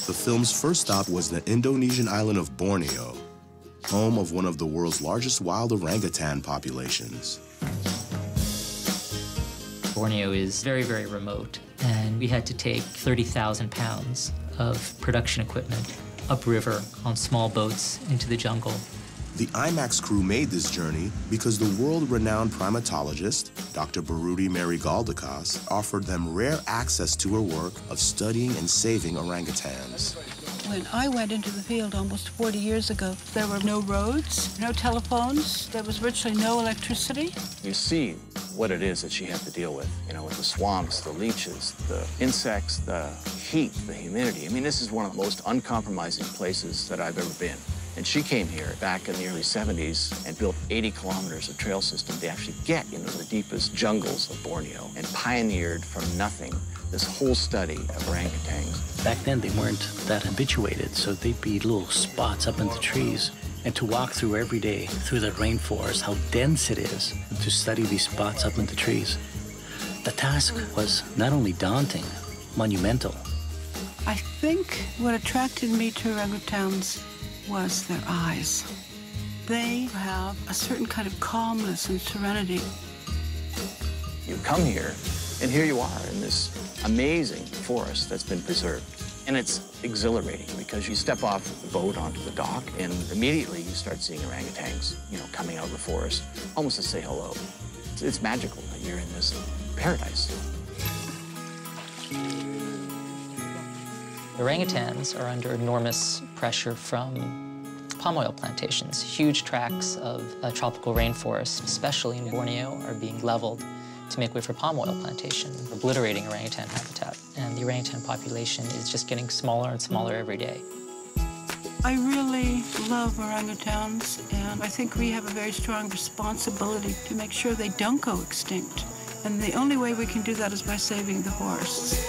The film's first stop was the Indonesian island of Borneo, home of one of the world's largest wild orangutan populations. Borneo is very, very remote, and we had to take 30,000 pounds of production equipment upriver on small boats into the jungle. The IMAX crew made this journey because the world-renowned primatologist, Dr. Barudi Mary Galdikas, offered them rare access to her work of studying and saving orangutans. When I went into the field almost 40 years ago, there were no roads, no telephones, there was virtually no electricity. You see what it is that she had to deal with, with the swamps, the leeches, the insects, the heat, the humidity. I mean, this is one of the most uncompromising places that I've ever been. And she came here back in the early 70s and built 80 kilometers of trail system to actually get into the deepest jungles of Borneo and pioneered from nothing this whole study of orangutans. Back then, they weren't that habituated, so they'd be little spots up in the trees. And to walk through every day, through the rainforest, how dense it is, and to study these spots up in the trees, the task was not only daunting, monumental. I think what attracted me to orangutans was their eyes. They have a certain kind of calmness and serenity. You come here, and here you are in this amazing forest that's been preserved. And it's exhilarating because you step off the boat onto the dock, and immediately you start seeing orangutans, coming out of the forest, almost to say hello. It's magical that you're in this paradise. Orangutans are under enormous pressure from palm oil plantations. Huge tracts of tropical rainforest, especially in Borneo, are being leveled to make way for palm oil plantation, obliterating orangutan habitat. And the orangutan population is just getting smaller and smaller every day. I really love orangutans, and I think we have a very strong responsibility to make sure they don't go extinct. And the only way we can do that is by saving the forests.